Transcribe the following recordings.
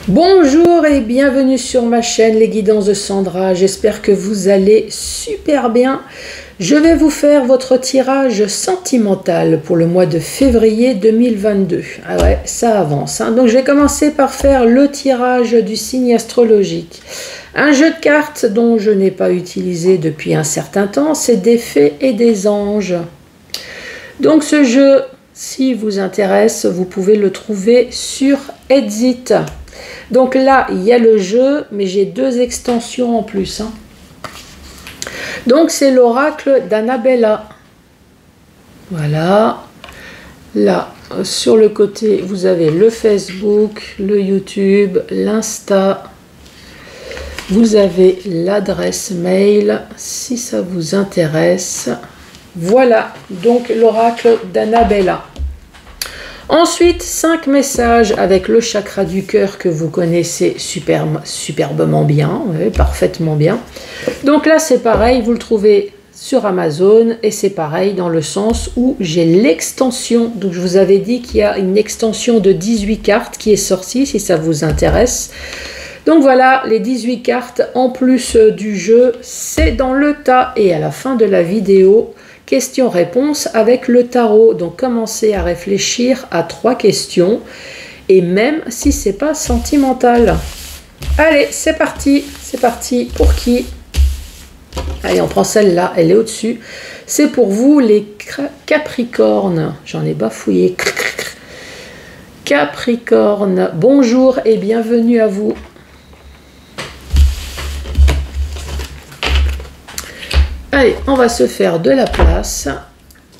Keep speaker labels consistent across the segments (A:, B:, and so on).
A: Bonjour et bienvenue sur ma chaîne Les Guidances de Sandra, j'espère que vous allez super bien. Je vais vous faire votre tirage sentimental pour le mois de février 2022. Ah ouais, ça avance, hein. Donc je vais commencer par faire le tirage du signe astrologique. Un jeu de cartes dont je n'ai pas utilisé depuis un certain temps, c'est des fées et des anges. Donc ce jeu, si vous intéresse, vous pouvez le trouver sur Exit. Donc là, il y a le jeu, mais j'ai deux extensions en plus, hein. Donc c'est l'oracle d'Annabella. Voilà. Là, sur le côté, vous avez le Facebook, le YouTube, l'Insta. Vous avez l'adresse mail, si ça vous intéresse. Voilà, donc l'oracle d'Annabella. Ensuite, 5 messages avec le chakra du cœur que vous connaissez superbement bien, oui, parfaitement bien. Donc là, c'est pareil, vous le trouvez sur Amazon et c'est pareil dans le sens où j'ai l'extension. Donc je vous avais dit qu'il y a une extension de 18 cartes qui est sortie, si ça vous intéresse. Donc voilà, les 18 cartes en plus du jeu, c'est dans le tas. Et à la fin de la vidéo, questions-réponses avec le tarot. Donc commencez à réfléchir à 3 questions, et même si c'est pas sentimental. Allez, c'est parti pour qui? Allez, on prend celle-là, elle est au-dessus. C'est pour vous les Capricornes. J'en ai bafouillé. Capricorne, bonjour et bienvenue à vous. Allez, on va se faire de la place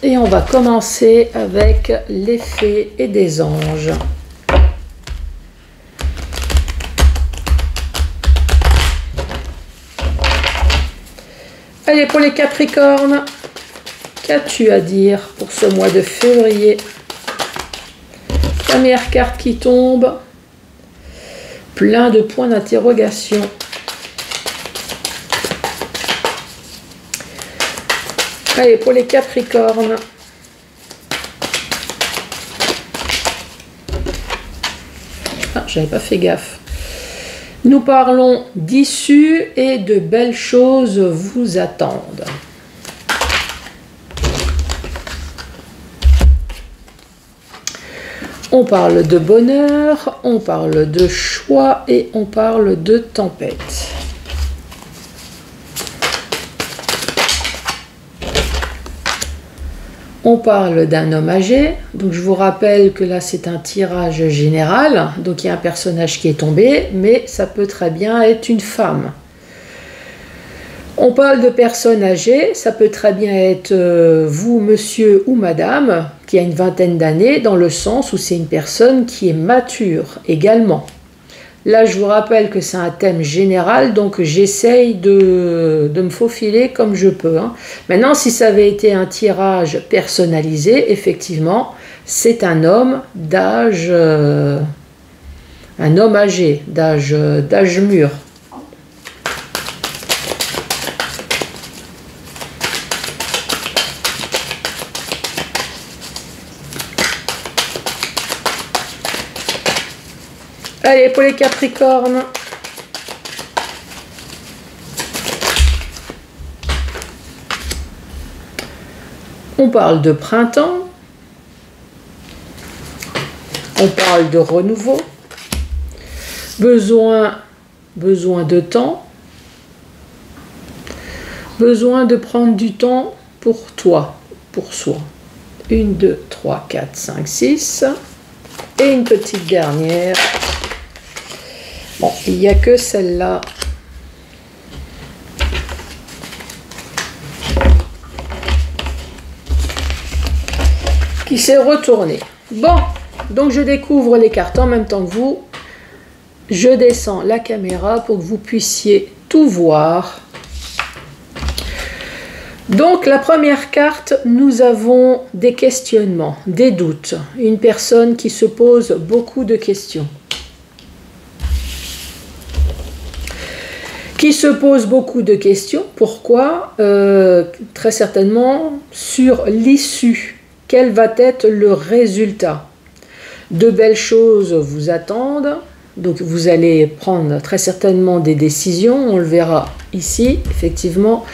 A: et on va commencer avec les fées et des anges. Allez, pour les Capricornes, qu'as-tu à dire pour ce mois de février? Première carte qui tombe, plein de points d'interrogation. Allez, pour les Capricornes. Ah, j'avais pas fait gaffe. Nous parlons d'issue et de belles choses vous attendent. On parle de bonheur, on parle de choix et on parle de tempête. On parle d'un homme âgé, donc je vous rappelle que là c'est un tirage général, donc il y a un personnage qui est tombé, mais ça peut très bien être une femme. On parle de personnes âgées, ça peut très bien être vous, monsieur ou madame, qui a une vingtaine d'années, dans le sens où c'est une personne qui est mature également. Là, je vous rappelle que c'est un thème général, donc j'essaye de me faufiler comme je peux, hein. Maintenant, si ça avait été un tirage personnalisé, effectivement, c'est un homme d'âge, un homme âgé, d'âge mûr. Allez, pour les Capricornes. On parle de printemps. On parle de renouveau. Besoin de temps. Besoin de prendre du temps pour toi, pour soi. 1, 2, 3, 4, 5, 6. Et une petite dernière. Bon, il n'y a que celle-là. Qui s'est retournée. Bon, donc je découvre les cartes en même temps que vous. Je descends la caméra pour que vous puissiez tout voir. Donc la première carte, nous avons des questionnements, des doutes. Une personne qui se pose beaucoup de questions. Qui se pose beaucoup de questions. Pourquoi? Très certainement sur l'issue. Quel va être le résultat? De belles choses vous attendent, Donc vous allez prendre très certainement des décisions, on le verra ici, effectivement.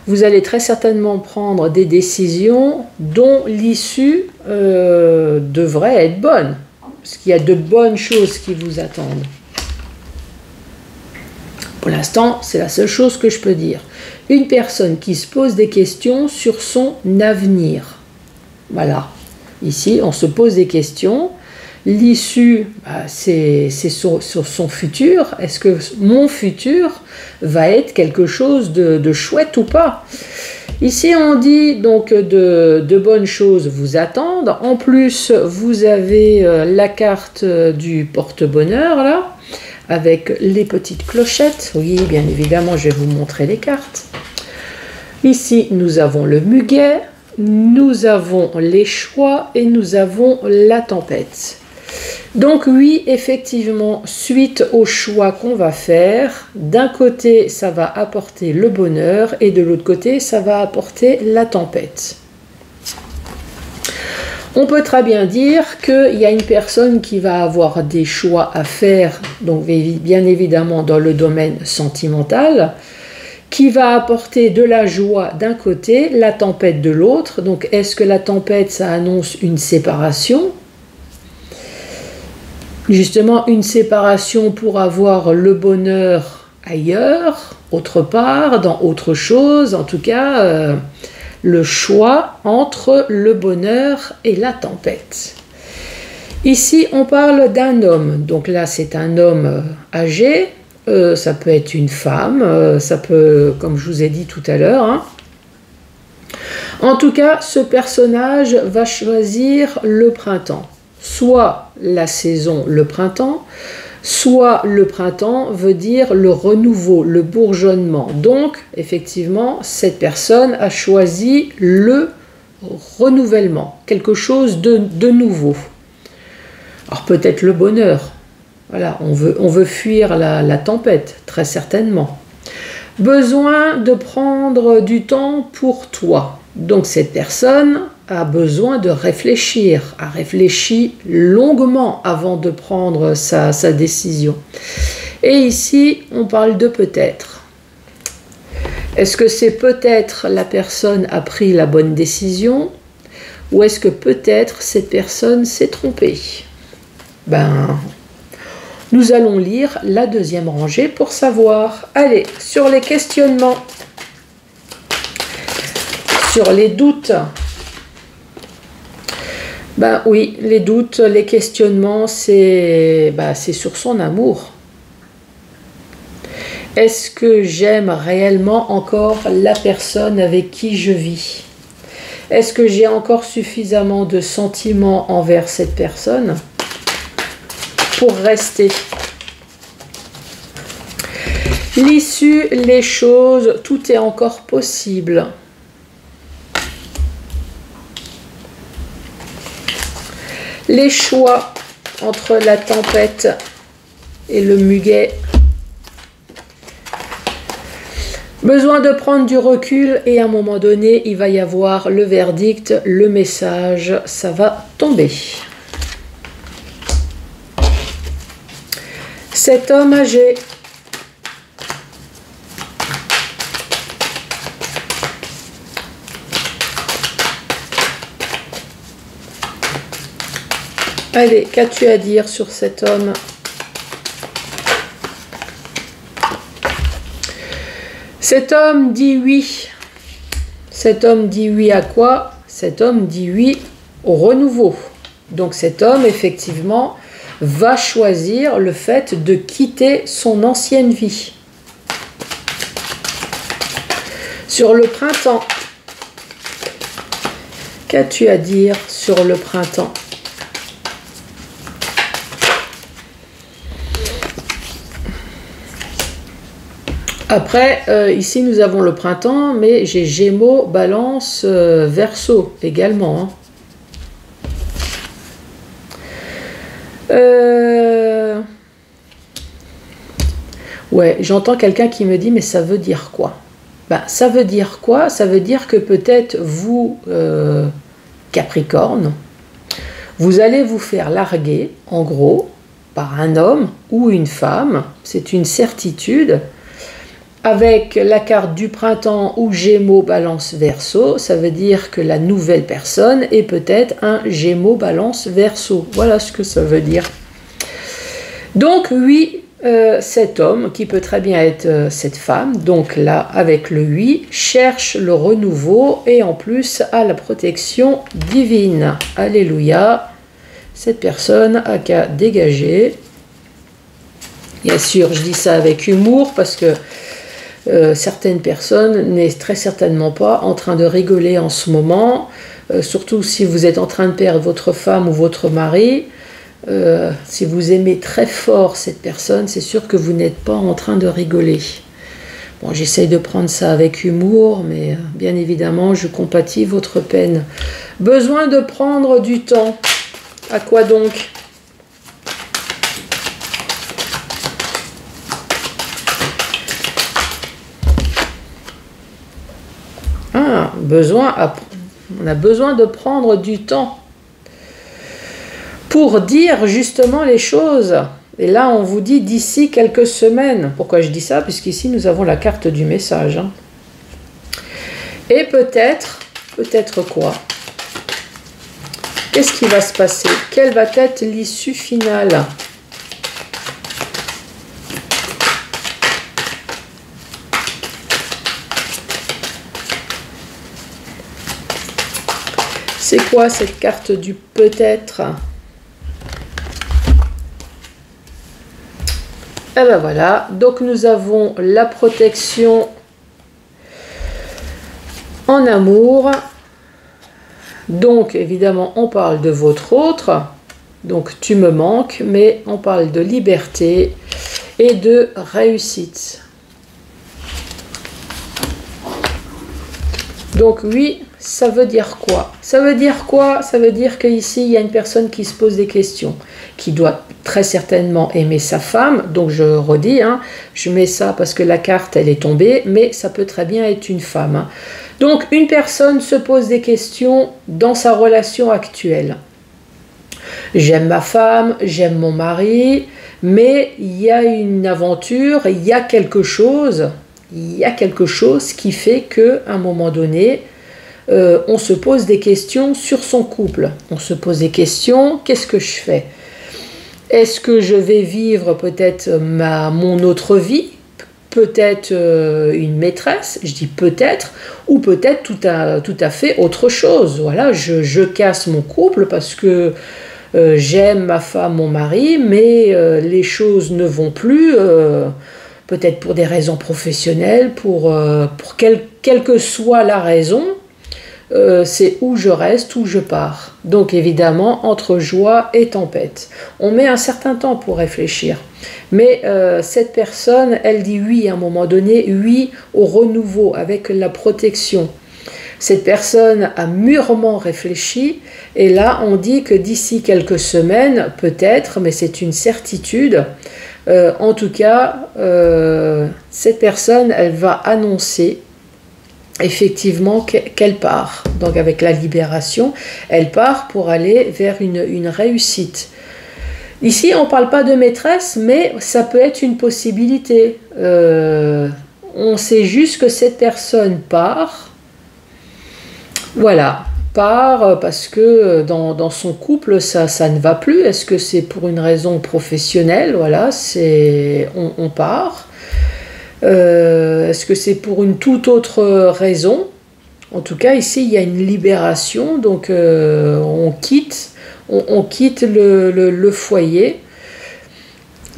A: Vous allez très certainement prendre des décisions dont l'issue devrait être bonne. Parce qu'il y a de bonnes choses qui vous attendent. Pour l'instant, c'est la seule chose que je peux dire. Une personne qui se pose des questions sur son avenir. Voilà. Ici, on se pose des questions. L'issue, c'est sur son futur. Est-ce que mon futur va être quelque chose de chouette ou pas? Ici, on dit donc de bonnes choses vous attendent. En plus, vous avez la carte du porte-bonheur, là, avec les petites clochettes. Oui, bien évidemment, je vais vous montrer les cartes. Ici, nous avons le muguet, nous avons les choix et nous avons la tempête. Donc oui, effectivement, suite au choix qu'on va faire, d'un côté, ça va apporter le bonheur et de l'autre côté, ça va apporter la tempête. On peut très bien dire qu'il y a une personne qui va avoir des choix à faire, donc bien évidemment dans le domaine sentimental, qui va apporter de la joie d'un côté, la tempête de l'autre. Donc est-ce que la tempête, ça annonce une séparation ? Justement, une séparation pour avoir le bonheur ailleurs, autre part, dans autre chose, en tout cas, le choix entre le bonheur et la tempête. Ici, on parle d'un homme, donc là, c'est un homme âgé, ça peut être une femme, ça peut, comme je vous ai dit tout à l'heure, hein. En tout cas, ce personnage va choisir le printemps. Soit la saison, le printemps, soit le printemps veut dire le renouveau, le bourgeonnement. Donc, effectivement, cette personne a choisi le renouvellement, quelque chose de nouveau. Alors peut-être le bonheur. Voilà, on veut fuir la tempête, très certainement. Besoin de prendre du temps pour toi. Donc cette personne a besoin de réfléchir, a réfléchi longuement avant de prendre sa décision. Et ici, on parle de peut-être. Est-ce que c'est peut-être la personne a pris la bonne décision ou est-ce que peut-être cette personne s'est trompée? Nous allons lire la deuxième rangée pour savoir. Allez, sur les questionnements, sur les doutes. Oui, les doutes, les questionnements, c'est sur son amour. Est-ce que j'aime réellement encore la personne avec qui je vis? Est-ce que j'ai encore suffisamment de sentiments envers cette personne pour rester? L'issue, les choses, tout est encore possible. Les choix entre la tempête et le muguet. Besoin de prendre du recul et à un moment donné, il va y avoir le verdict, le message, ça va tomber. Cet homme âgé. Allez, qu'as-tu à dire sur cet homme? Cet homme dit oui. Cet homme dit oui à quoi? Cet homme dit oui au renouveau. Donc cet homme, effectivement, va choisir le fait de quitter son ancienne vie. Sur le printemps, qu'as-tu à dire sur le printemps? Après, ici nous avons le printemps, mais j'ai Gémeaux, Balance, Verseau également. Ouais, j'entends quelqu'un qui me dit, mais ça veut dire quoi? Ça veut dire quoi? Ça veut dire que peut-être vous, Capricorne, vous allez vous faire larguer, en gros, par un homme ou une femme, c'est une certitude. Avec la carte du printemps ou Gémeaux, Balance, Verseau, ça veut dire que la nouvelle personne est peut-être un Gémeaux, Balance, Verseau. Voilà ce que ça veut dire. Donc oui, cet homme, qui peut très bien être cette femme, donc là, avec le oui, cherche le renouveau et en plus a la protection divine. Alléluia. Cette personne a qu'à dégager. Bien sûr, je dis ça avec humour parce que certaines personnes n'est très certainement pas en train de rigoler en ce moment, surtout si vous êtes en train de perdre votre femme ou votre mari. Si vous aimez très fort cette personne, c'est sûr que vous n'êtes pas en train de rigoler. Bon, j'essaye de prendre ça avec humour, mais bien évidemment, je compatis votre peine. Besoin de prendre du temps. À quoi donc ? On a besoin de prendre du temps pour dire justement les choses. Et là, on vous dit d'ici quelques semaines. Pourquoi je dis ça? Puisqu'ici, nous avons la carte du message. Et peut-être quoi? Qu'est-ce qui va se passer? Quelle va être l'issue finale? C'est quoi cette carte du peut-être? Et ben voilà, donc nous avons la protection en amour. Donc évidemment on parle de votre autre, donc tu me manques, mais on parle de liberté et de réussite. Donc oui, ça veut dire quoi? Ça veut dire quoi? Ça veut dire qu'ici, il y a une personne qui se pose des questions, qui doit très certainement aimer sa femme. Donc je redis, je mets ça parce que la carte, elle est tombée, mais ça peut très bien être une femme. Donc une personne se pose des questions dans sa relation actuelle. J'aime ma femme, j'aime mon mari, mais il y a une aventure, il y a quelque chose qui fait qu'à un moment donné, on se pose des questions sur son couple. On se pose des questions, qu'est-ce que je fais? Est-ce que je vais vivre peut-être mon autre vie? Peut-être une maîtresse, je dis peut-être, ou peut-être tout à fait autre chose. Voilà, je casse mon couple parce que j'aime ma femme, mon mari, mais les choses ne vont plus... peut-être pour des raisons professionnelles, pour quelle que soit la raison, c'est où je reste, où je pars. Donc évidemment, entre joie et tempête. On met un certain temps pour réfléchir. Mais cette personne, elle dit oui à un moment donné, oui au renouveau avec la protection. Cette personne a mûrement réfléchi et là on dit que d'ici quelques semaines, peut-être, mais c'est une certitude, en tout cas, cette personne, elle va annoncer effectivement qu'elle part. Donc avec la libération, elle part pour aller vers une réussite. Ici, on ne parle pas de maîtresse, mais ça peut être une possibilité. On sait juste que cette personne part. Voilà. Part parce que dans son couple ça ne va plus. Est-ce que c'est pour une raison professionnelle? Voilà, on part. Est-ce que c'est pour une toute autre raison? En tout cas, ici, il y a une libération, donc on quitte le foyer.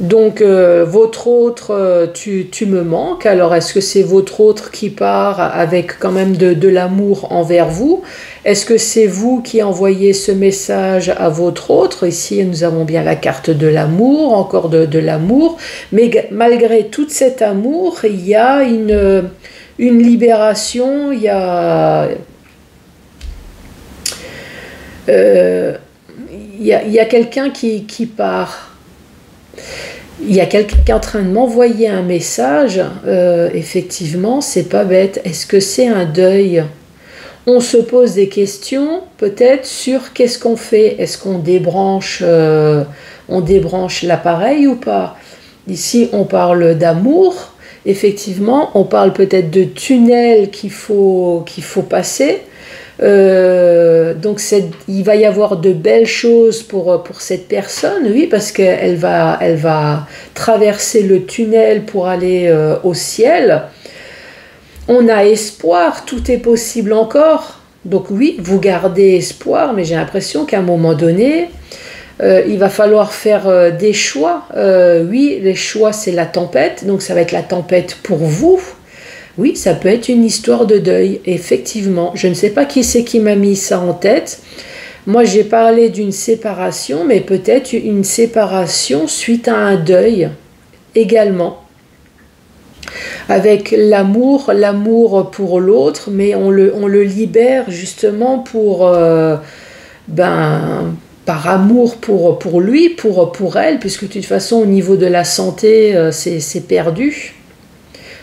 A: Donc, votre autre, tu me manques. Alors, est-ce que c'est votre autre qui part avec quand même de l'amour envers vous? Est-ce que c'est vous qui envoyez ce message à votre autre? Ici, nous avons bien la carte de l'amour, encore de l'amour. Mais malgré tout cet amour, il y a une libération, il y a quelqu'un qui part. Il y a quelqu'un qui est en train de m'envoyer un message. Effectivement, c'est pas bête. Est-ce que c'est un deuil? On se pose des questions, peut-être, sur qu'est-ce qu'on fait. Est-ce qu'on débranche on débranche l'appareil ou pas? Ici, on parle d'amour. Effectivement, on parle peut-être de tunnel qu'il faut passer. Donc il va y avoir de belles choses pour cette personne, oui, parce qu'elle va traverser le tunnel pour aller au ciel. On a espoir, tout est possible encore. Donc oui, vous gardez espoir, mais j'ai l'impression qu'à un moment donné, il va falloir faire des choix. Oui, les choix, c'est la tempête, donc ça va être la tempête pour vous. Oui, ça peut être une histoire de deuil, effectivement. Je ne sais pas qui c'est qui m'a mis ça en tête. Moi, j'ai parlé d'une séparation, mais peut-être une séparation suite à un deuil également. Avec l'amour pour l'autre, mais on le libère justement par amour pour lui, pour elle, puisque de toute façon, au niveau de la santé, c'est perdu.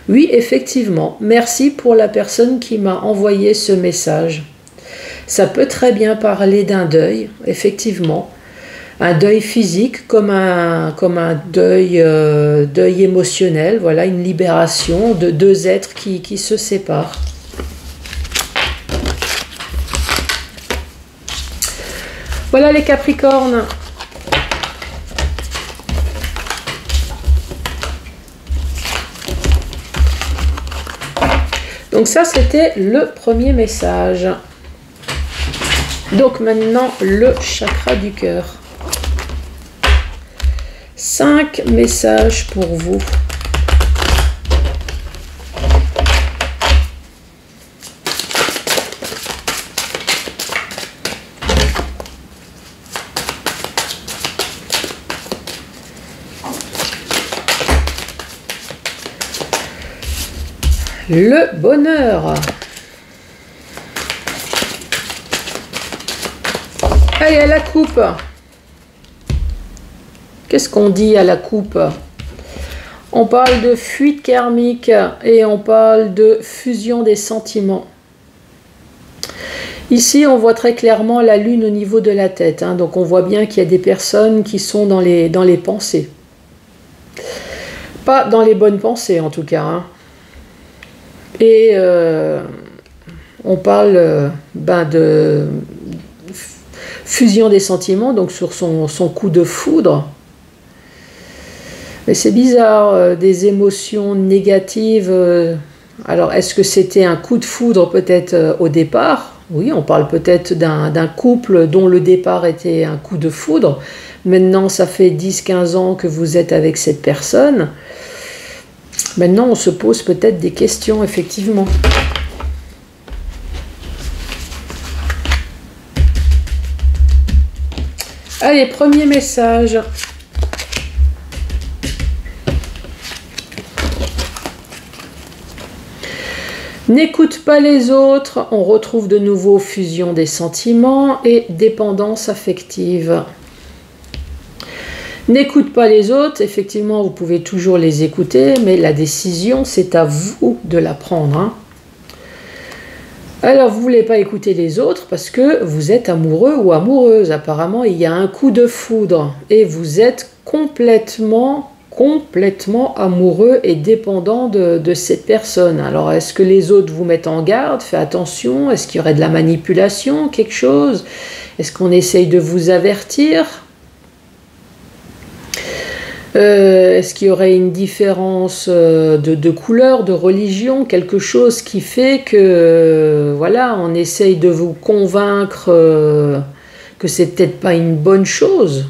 A: Oui, effectivement. Merci pour la personne qui m'a envoyé ce message. Ça peut très bien parler d'un deuil, effectivement. Un deuil physique comme un deuil émotionnel. Voilà, une libération de deux êtres qui se séparent. Voilà les Capricornes. Donc ça, c'était le premier message. Donc maintenant, le chakra du cœur. 5 messages pour vous. Le bonheur. Allez, à la coupe. Qu'est-ce qu'on dit à la coupe? On parle de fuite karmique et on parle de fusion des sentiments. Ici, on voit très clairement la lune au niveau de la tête. Hein, donc on voit bien qu'il y a des personnes qui sont dans les pensées. Pas dans les bonnes pensées en tout cas. Hein. Et on parle de fusion des sentiments, donc sur son coup de foudre. Mais c'est bizarre, des émotions négatives. Alors, est-ce que c'était un coup de foudre peut-être au départ? Oui, on parle peut-être d'un couple dont le départ était un coup de foudre. Maintenant, ça fait 10-15 ans que vous êtes avec cette personne. Maintenant, on se pose peut-être des questions, effectivement. Allez, premier message. N'écoute pas les autres, on retrouve de nouveau fusion des sentiments et dépendance affective. N'écoute pas les autres, effectivement vous pouvez toujours les écouter, mais la décision c'est à vous de la prendre. Hein. Alors vous ne voulez pas écouter les autres parce que vous êtes amoureux ou amoureuse. Apparemment il y a un coup de foudre et vous êtes complètement amoureux et dépendant de cette personne. Alors est-ce que les autres vous mettent en garde? Faites attention. Est-ce qu'il y aurait de la manipulation, quelque chose? Est-ce qu'on essaye de vous avertir? Est-ce qu'il y aurait une différence de couleur, de religion, quelque chose qui fait que voilà, on essaye de vous convaincre que c'est peut-être pas une bonne chose?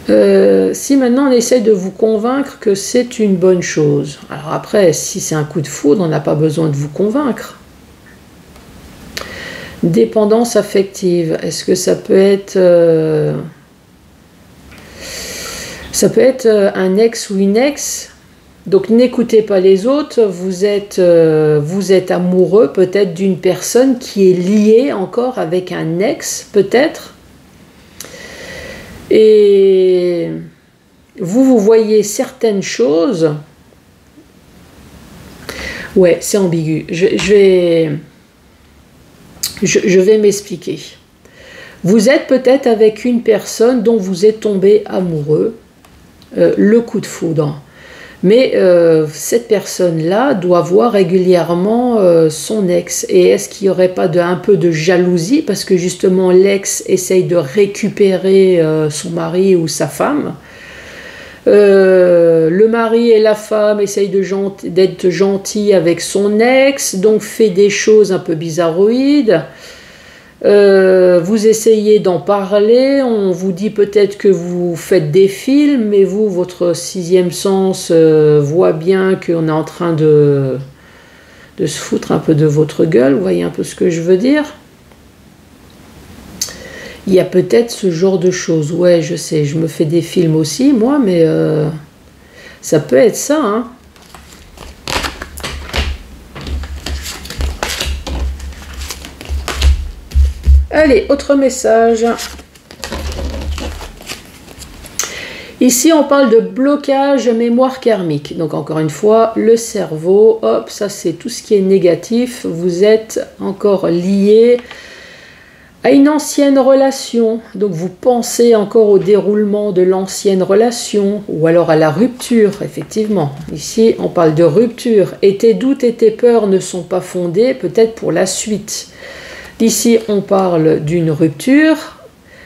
A: Si maintenant on essaye de vous convaincre que c'est une bonne chose, alors après, si c'est un coup de foudre, on n'a pas besoin de vous convaincre. Dépendance affective, est-ce que ça peut être un ex ou une ex? Donc n'écoutez pas les autres, vous êtes amoureux peut-être d'une personne qui est liée encore avec un ex peut-être. Et vous voyez certaines choses. Ouais, c'est ambigu. Je vais m'expliquer. Vous êtes peut-être avec une personne dont vous êtes tombé amoureux, le coup de foudre. Mais cette personne-là doit voir régulièrement son ex. Et est-ce qu'il n'y aurait pas un peu de jalousie parce que justement l'ex essaye de récupérer son mari ou sa femme. Le mari et la femme essayent d'être gentils avec son ex, donc fait des choses un peu bizarroïdes. Vous essayez d'en parler, on vous dit peut-être que vous faites des films, mais vous, votre sixième sens voit bien qu'on est en train de se foutre un peu de votre gueule, vous voyez un peu ce que je veux dire? Il y a peut-être ce genre de choses, ouais, je sais, je me fais des films aussi, moi, mais ça peut être ça, hein. Allez, autre message. Ici, on parle de blocage mémoire karmique. Donc, encore une fois, le cerveau, hop, ça c'est tout ce qui est négatif. Vous êtes encore lié à une ancienne relation. Donc, vous pensez encore au déroulement de l'ancienne relation ou alors à la rupture, effectivement. Ici, on parle de rupture. Et tes doutes et tes peurs ne sont pas fondés, peut-être pour la suite. Ici, on parle d'une rupture.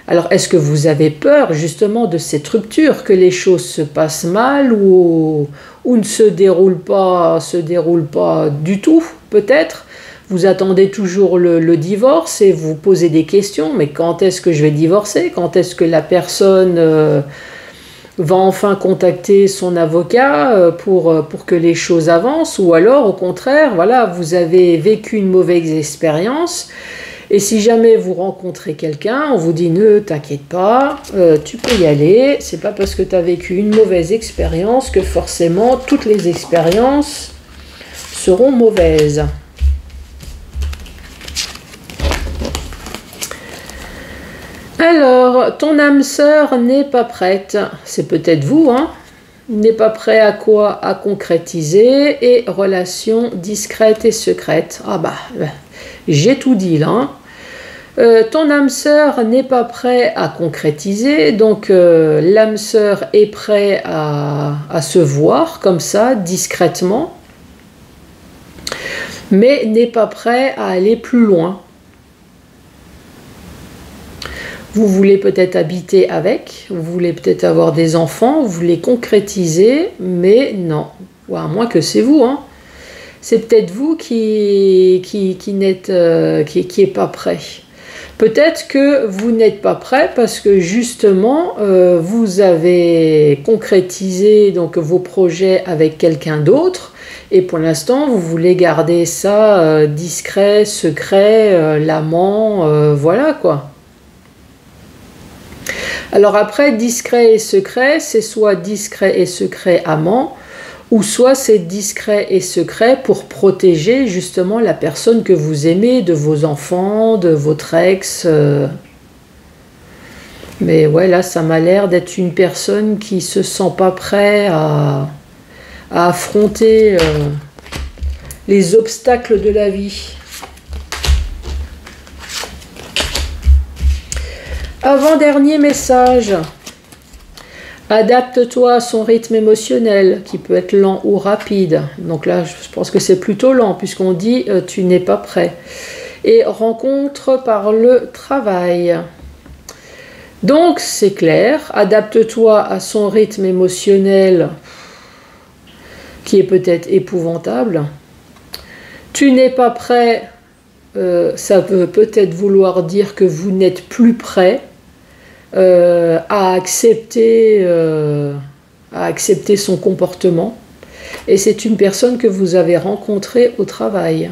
A: Alors, est-ce que vous avez peur justement de cette rupture, que les choses se passent mal ou ne se déroulent pas du tout, peut-être? Vous attendez toujours le divorce et vous posez des questions, mais quand est-ce que je vais divorcer? Quand est-ce que la personne va enfin contacter son avocat pour que les choses avancent? Ou alors, au contraire, voilà, vous avez vécu une mauvaise expérience. Et si jamais vous rencontrez quelqu'un, on vous dit ne t'inquiète pas, tu peux y aller. C'est pas parce que tu as vécu une mauvaise expérience que forcément toutes les expériences seront mauvaises. Alors, ton âme sœur n'est pas prête. C'est peut-être vous, hein? N'est pas prêt à quoi? À concrétiser. Et relation discrète et secrète. Ah bah, j'ai tout dit là, hein. Ton âme sœur n'est pas prêt à concrétiser, donc l'âme sœur est prêt à se voir comme ça, discrètement, mais n'est pas prêt à aller plus loin. Vous voulez peut-être habiter avec, vous voulez peut-être avoir des enfants, vous voulez concrétiser, mais non, à moins que c'est vous, hein. C'est peut-être vous qui est pas prêt. Peut-être que vous n'êtes pas prêt parce que justement vous avez concrétisé donc vos projets avec quelqu'un d'autre et pour l'instant vous voulez garder ça discret, secret, l'amant, voilà quoi. Alors après, discret et secret, c'est soit discret et secret amant, ou soit c'est discret et secret pour protéger justement la personne que vous aimez, de vos enfants, de votre ex. Mais ouais, là, ça m'a l'air d'être une personne qui se sent pas prêt à affronter les obstacles de la vie. Avant-dernier message. Adapte-toi à son rythme émotionnel, qui peut être lent ou rapide. Donc là, je pense que c'est plutôt lent, puisqu'on dit tu n'es pas prêt. Et rencontre par le travail. Donc, c'est clair, adapte-toi à son rythme émotionnel, qui est peut-être épouvantable. Tu n'es pas prêt, ça peut peut-être vouloir dire que vous n'êtes plus prêt à accepter son comportement. Et c'est une personne que vous avez rencontrée au travail.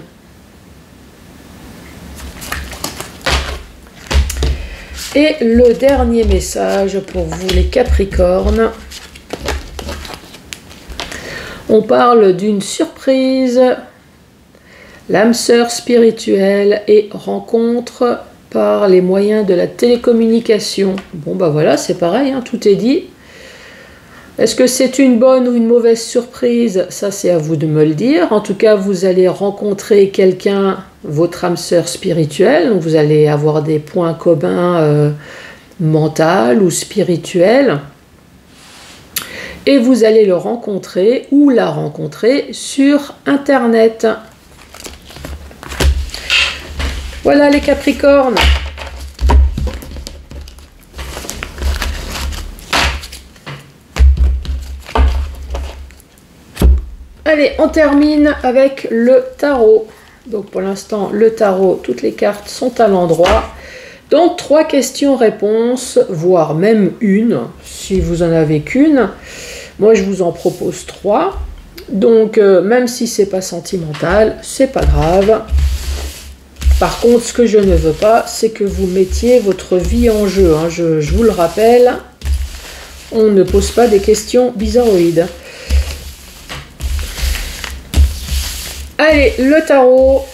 A: Et le dernier message pour vous les Capricornes. On parle d'une surprise, l'âme sœur spirituelle et rencontre par les moyens de la télécommunication. Bon bah voilà, c'est pareil, hein, tout est dit. Est-ce que c'est une bonne ou une mauvaise surprise? Ça c'est à vous de me le dire. En tout cas, vous allez rencontrer quelqu'un votre âme sœur spirituelle. Donc vous allez avoir des points communs mentaux ou spirituels. Et vous allez le rencontrer ou la rencontrer sur Internet. Voilà les Capricornes. Allez, on termine avec le tarot. Donc pour l'instant, le tarot, toutes les cartes sont à l'endroit. Donc 3 questions-réponses, voire même une, si vous en avez qu'une. Moi, je vous en propose 3. Donc même si c'est pas sentimental, c'est pas grave. Par contre, ce que je ne veux pas, c'est que vous mettiez votre vie en jeu. Hein. Je vous le rappelle, on ne pose pas des questions bizarroïdes. Allez, le tarot,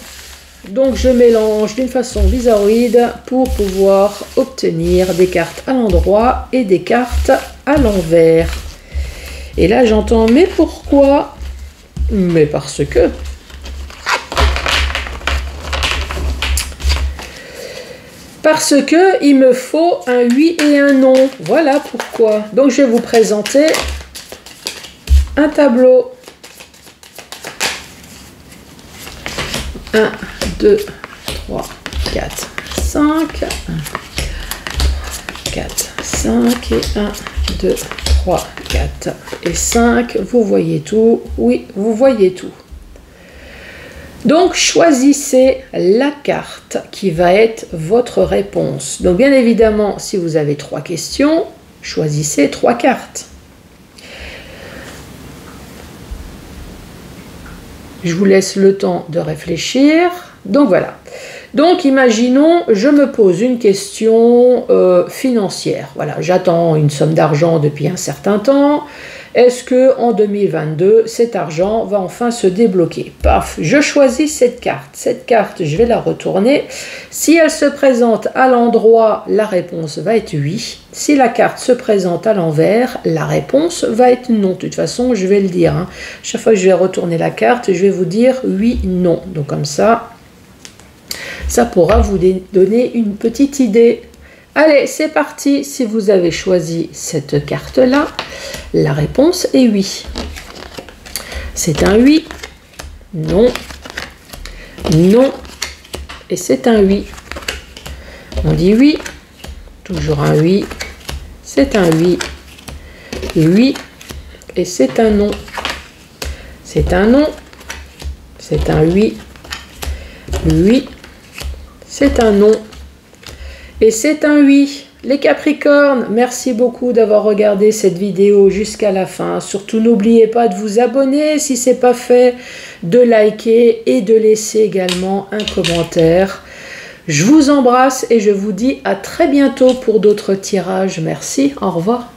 A: donc je mélange d'une façon bizarroïde pour pouvoir obtenir des cartes à l'endroit et des cartes à l'envers. Et là j'entends, mais pourquoi? Mais parce que. Parce que il me faut un oui et un non. Voilà pourquoi. Donc je vais vous présenter un tableau. 1, 2, 3, 4, 5. 4, 5 et 1, 2, 3, 4 et 5. Vous voyez tout? Oui, vous voyez tout. Donc, choisissez la carte qui va être votre réponse. Donc, bien évidemment, si vous avez 3 questions, choisissez 3 cartes. Je vous laisse le temps de réfléchir. Donc voilà. Donc imaginons, je me pose une question financière. Voilà, j'attends une somme d'argent depuis un certain temps. Est-ce que en 2022, cet argent va enfin se débloquer? Paf, je choisis cette carte. Cette carte, je vais la retourner. Si elle se présente à l'endroit, la réponse va être oui. Si la carte se présente à l'envers, la réponse va être non. De toute façon, je vais le dire. Hein. Chaque fois que je vais retourner la carte, je vais vous dire oui, non. Donc comme ça pourra vous donner une petite idée. Allez, c'est parti. Si vous avez choisi cette carte-là, la réponse est oui. C'est un oui, non, non, et c'est un oui. On dit oui, toujours un oui, c'est un oui, oui, et c'est un non. C'est un non, c'est un oui, oui, c'est un non. Et c'est un oui. Les Capricornes, merci beaucoup d'avoir regardé cette vidéo jusqu'à la fin. Surtout, n'oubliez pas de vous abonner si ce n'est pas fait, de liker et de laisser également un commentaire. Je vous embrasse et je vous dis à très bientôt pour d'autres tirages. Merci, au revoir.